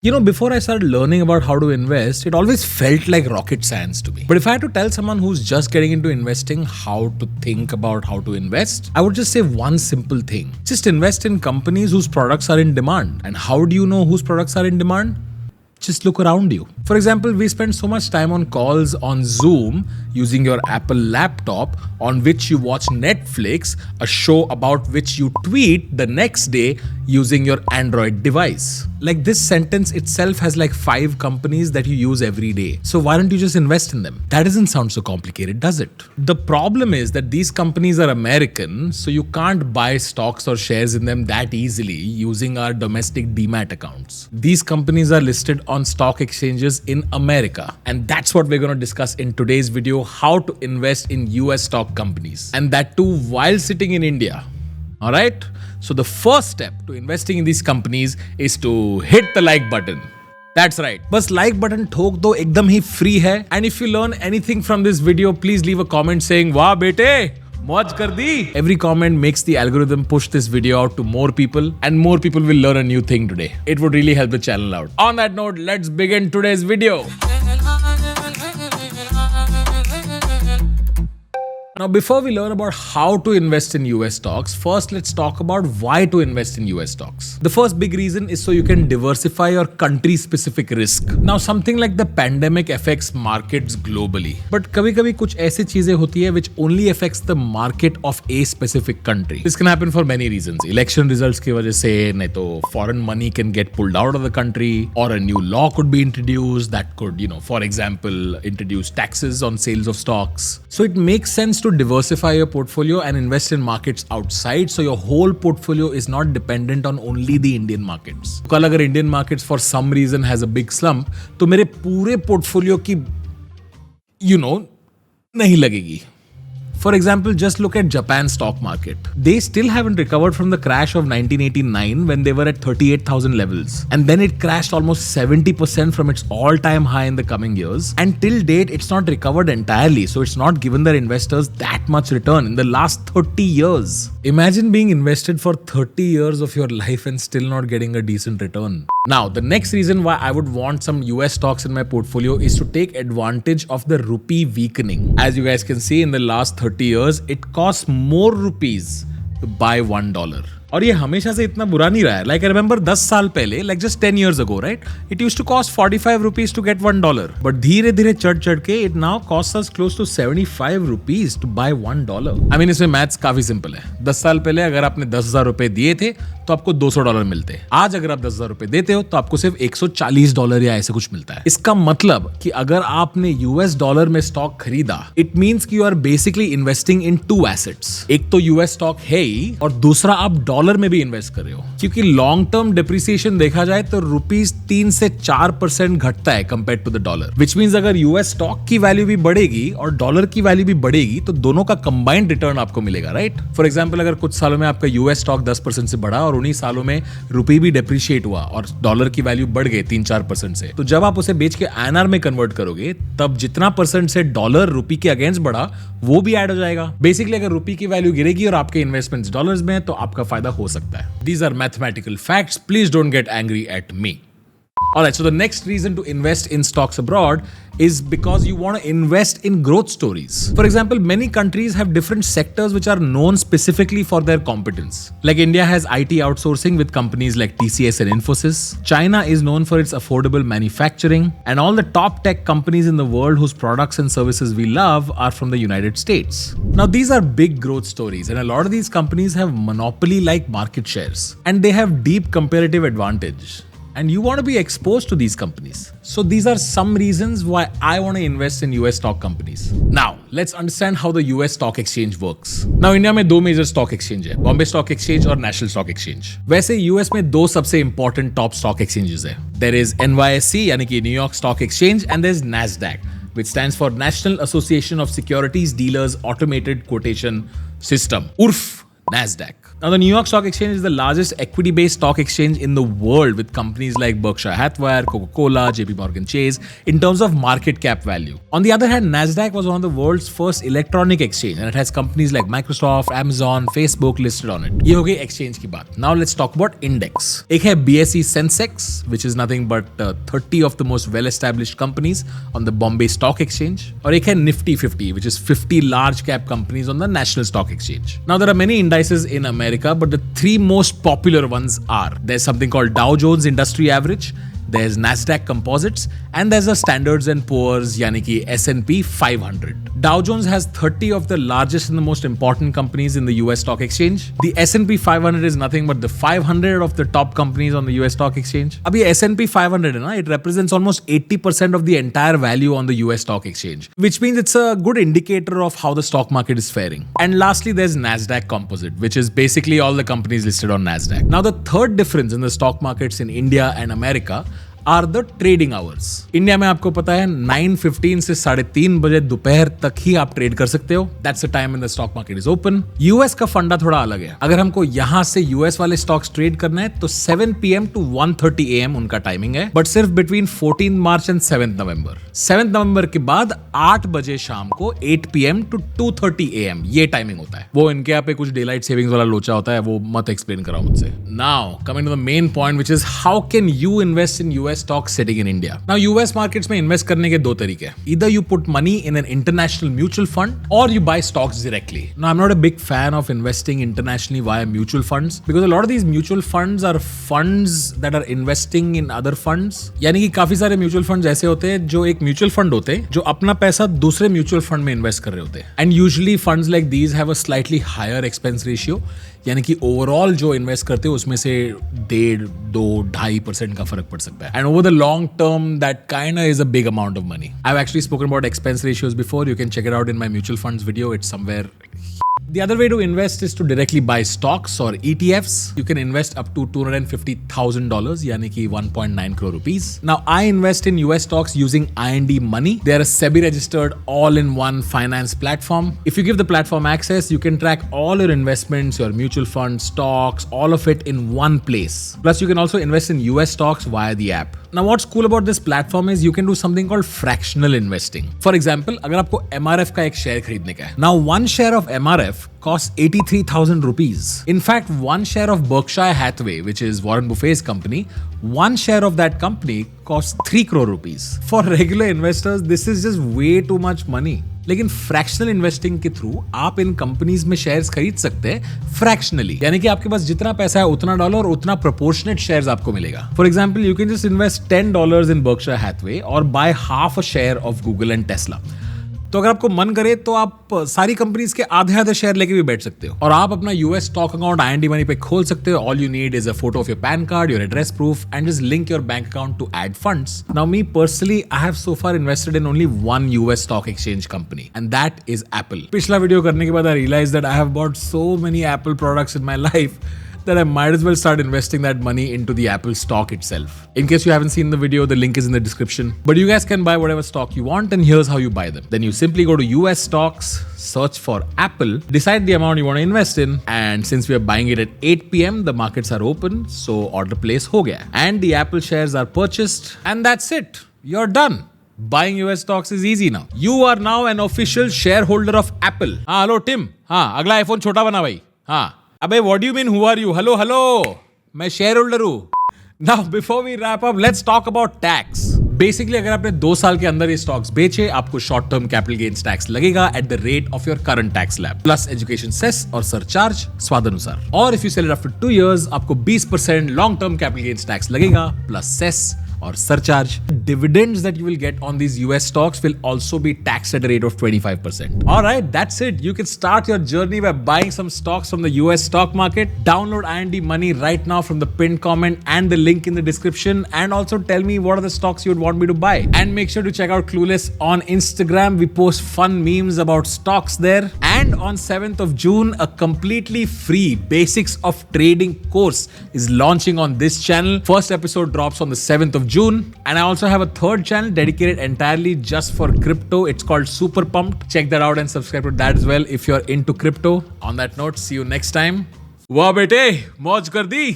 Before I started learning about how to invest, it always felt like rocket science to me. But if I had to tell someone who's just getting into investing how to think about how to invest, I would just say one simple thing. Just invest in companies whose products are in demand. And how do you know whose products are in demand? Just look around you. For example, we spend so much time on calls on Zoom using your Apple laptop on which you watch Netflix, a show about which you tweet the next day using your Android device. Like this sentence itself has like 5 companies that you use every day. So why don't you just invest in them? That doesn't sound so complicated, does it? The problem is that these companies are American, so you can't buy stocks or shares in them that easily using our domestic demat accounts. These companies are listed on stock exchanges in America. And that's what we're going to discuss in today's video, how to invest in US stock companies. And that too while sitting in India. Alright? So the first step to investing in these companies is to hit the like button. That's right. बस like button ठोक दो, एकदम ही free है. And if you learn anything from this video, please leave a comment saying, वाह बेटे, मौज कर दी. Every comment makes the algorithm push this video out to more people and more people will learn a new thing today. It would really help the channel out. On that note, let's begin today's video. Now, before we learn about how to invest in US stocks, first let's talk about why to invest in US stocks. The first big reason is so you can diversify your country-specific risk. Now, something like the pandemic affects markets globally. But कभी-कभी कुछ ऐसी चीजें होती है which only affects the market of a specific country. This can happen for many reasons. Election results की वजह से, नहीं तो foreign money can get pulled out of the country, or a new law could be introduced that could, for example, introduce taxes on sales of stocks. So it makes sense to diversify your portfolio and invest in markets outside so your whole portfolio is not dependent on only the Indian markets. कल अगर Indian markets for some reason has a big slump, तो मेरे पूरे portfolio की नहीं लगेगी. For example, just look at Japan's stock market. They still haven't recovered from the crash of 1989 when they were at 38,000 levels. And then it crashed almost 70% from its all-time high in the coming years. And till date, it's not recovered entirely. So it's not given their investors that much return in the last 30 years. Imagine being invested for 30 years of your life and still not getting a decent return. Now, the next reason why I would want some US stocks in my portfolio is to take advantage of the rupee weakening. As you guys can see, in the last 30 years, it costs more rupees to buy $1. और ये हमेशा से इतना बुरा नहीं रहा है. Like I remember 10 साल पहले, like just 10 years ago, right? It used to cost 45 rupees to get $1. But धीरे धीरे चढ़ के it now costs us close to 75 rupees to buy $1. I mean, इसमें मैथ्स काफी सिंपल है. 10 साल पहले अगर आपने 10,000 रुपए दिए थे तो आपको $200 मिलते. आज अगर आप 10,000 रुपए देते हो तो आपको सिर्फ $140 या ऐसे कुछ मिलता है. इसका मतलब कि अगर आपने US डॉलर में स्टॉक खरीदा, it means कि you are basically investing in 2 assets. एक तो US स्टॉक है ही और दूसरा आप डॉलर में भी इन्वेस्ट कर रहे हो. क्योंकि लॉन्ग टर्म डिप्रिसिएशन देखा जाए तो रुपीस 3 से 4% घटता है compare to the dollar. Which means अगर यूएस स्टॉक की वैल्यू भी बढ़ेगी और डॉलर की वैल्यू भी बढ़ेगी तो दोनों का कंबाइंड रिटर्न आपको मिलेगा, राइट? फॉर एग्जांपल, अगर कुछ सालों में आपका यूएस स्टॉक 10% से बढ़ा और उन्हीं सालों में रुपी भी डेप्रिशिएट हुआ और डॉलर की वैल्यू बढ़ गई 3-4% से, तो जब आप उसे बेच के आईएनआर में कन्वर्ट करोगे तब जितना परसेंट से डॉलर रुपी के अगेंस्ट बढ़ा वो भी ऐड हो जाएगा. बेसिकली अगर रुपी की वैल्यू गिरेगी और आपके इन्वेस्टमेंट्स डॉलर्स में तो आपका फायदा हो सकता है. These are mathematical facts. Please don't get angry at me. Alright, so the next reason to invest in stocks abroad is because you want to invest in growth stories. For example, many countries have different sectors which are known specifically for their competence. Like India has IT outsourcing with companies like TCS and Infosys. China is known for its affordable manufacturing. And all the top tech companies in the world whose products and services we love are from the United States. Now, these are big growth stories and a lot of these companies have monopoly-like market shares. And they have deep comparative advantage. And you want to be exposed to these companies. So these are some reasons why I want to invest in US stock companies. Now, let's understand how the US stock exchange works. Now, India में 2 major stock exchange है, Bombay Stock Exchange और National Stock Exchange. वैसे US में 2 सबसे important top stock exchanges है. There is NYSE यानी कि New York Stock Exchange and there is NASDAQ, which stands for National Association of Securities Dealers Automated Quotation System, URF NASDAQ. Now, the New York Stock Exchange is the largest equity-based stock exchange in the world with companies like Berkshire Hathaway, Coca-Cola, JP Morgan Chase in terms of market cap value. On the other hand, Nasdaq was one of the world's first electronic exchange and it has companies like Microsoft, Amazon, Facebook listed on it. ये हो गई exchange की बात. Now let's talk about index. एक है BSE Sensex, which is nothing but 30 of the most well-established companies on the Bombay Stock Exchange. और एक है Nifty 50, which is 50 large cap companies on the National Stock Exchange. Now there are many indices in America, but the three most popular ones are there's something called Dow Jones Industry Average, there's Nasdaq Composites, and there's a Standards and Poor's यानी कि S&P 500. Dow Jones has 30 of the largest and the most important companies in the US Stock Exchange. The S&P 500 is nothing but the 500 of the top companies on the US Stock Exchange. अब ये S&P 500 है ना, it represents almost 80% of the entire value on the US Stock Exchange, which means it's a good indicator of how the stock market is faring. And lastly, there's Nasdaq Composite, which is basically all the companies listed on Nasdaq. Now, the third difference in the stock markets in India and America are the trading hours. India में आपको पता है 9:15 से 3:30 बजे दोपहर तक ही आप trade कर सकते हो. That's the time when the stock market is open. US का फंडा थोड़ा अलग है. अगर हमको यहां से यूएस वाले स्टॉक्स ट्रेड करना है तो 7 PM to 1:30 AM उनका टाइमिंग है, बट सिर्फ बिटवीन 14 मार्च एंड 7 नवंबर. 7 नवंबर के बाद 8 बजे शाम को 8 PM to 2:30 AM ये टाइमिंग होता है. वो इनके यहाँ पे कुछ डेलाइट सेविंग्स वाला लोचा होता है, वो मत एक्सप्लेन कराओ मुझसे. Now coming to the main point, which is how can you invest in US stocks sitting in India? Now, US markets में इन्वेस्ट करने के दो तरीके हैं. Either you put money in an international mutual fund or you buy stocks directly. Now, I'm not a big fan of investing internationally via mutual funds because a lot of these mutual funds are funds that are investing in other funds. यानी कि काफी सारे mutual funds ऐसे होते हैं जो एक mutual fund होते हैं जो अपना पैसा दूसरे म्यूचुअल फंड में इन्वेस्ट कर रहे होते हैं. And usually funds like these have a slightly higher expense ratio, यानी कि ओवरऑल जो इन्वेस्ट करते हो उसमें से 1.5-2.5% का फर्क पड़ सकता है. And over the long term that kind is a big amount of money. I have actually spoken about expense ratios before. You can check it out in my mutual funds video. It's somewhere. The other way to invest is to directly buy stocks or ETFs. You can invest up to $250,000, yani ki 1.9 crore rupees. Now, I invest in US stocks using IND Money. They are a SEBI-registered all-in-one finance platform. If you give the platform access, you can track all your investments, your mutual funds, stocks, all of it in one place. Plus, you can also invest in US stocks via the app. Now, what's cool about this platform is you can do something called fractional investing. For example, अगर आपको MRF का एक share खरीदने का है. Now, one share of MRF costs 83,000 rupees. In fact, one share of Berkshire Hathaway, which is Warren Buffett's company, one share of that company costs 3 crore rupees. For regular investors, this is just way too much money. लेकिन fractional investing के through आप इन companies में shares खरीद सकते हैं फ्रैक्शनली, यानी कि आपके पास जितना पैसा है उतना डॉलर और उतना प्रोपोर्शनेट शेयर्स आपको मिलेगा. For example, you can just invest $10 in Berkshire Hathaway और buy half a share of Google and Tesla. तो अगर आपको मन करे तो आप सारी कंपनीज के आधे शेयर लेके भी बैठ सकते हो और आप अपना US stock account IND money पे खोल सकते हो. All you need is a photo of your PAN card, your address proof and just link your bank account to add funds. Now me personally I have so far invested in only one US stock exchange company and that is Apple. पिछला video करने के बाद I realize that I have bought so many Apple products in my life that I might as well start investing that money into the Apple stock itself. In case you haven't seen the video, the link is in the description. But you guys can buy whatever stock you want and here's how you buy them. Then you simply go to US stocks, search for Apple, decide the amount you want to invest in, and since we are buying it at 8 PM, the markets are open, so order place ho gaya. And the Apple shares are purchased and that's it. You're done. Buying US stocks is easy now. You are now an official shareholder of Apple. हाँ, hello Tim. हाँ, अगला iPhone छोटा बना भाई. हाँ. अबे what do you mean who are you? Hello मैं shareholder हूं. Now before we wrap up let's talk about tax. Basically अगर आपने 2 साल के अंदर ये स्टॉक्स बेचे, आपको short term capital gains tax लगेगा at the rate of your current tax slab plus education cess और सरचार्ज स्वाद अनुसार. और if you sell it after 2 years, आपको 20% long term capital gains tax लगेगा plus cess or surcharge. Dividends that you will get on these US stocks will also be taxed at a rate of 25%. Alright, that's it. You can start your journey by buying some stocks from the US stock market. Download IND Money right now from the pinned comment and the link in the description. And also tell me what are the stocks you would want me to buy. And make sure to check out Clueless on Instagram. We post fun memes about stocks there. And on 7th of June, a completely free Basics of Trading course is launching on this channel. First episode drops on the 7th of June. And I also have a third channel dedicated entirely just for crypto. It's called Super Pumped. Check that out and subscribe to that as well if you're into crypto. On that note, see you next time. वाह बेटे, मौज कर दी।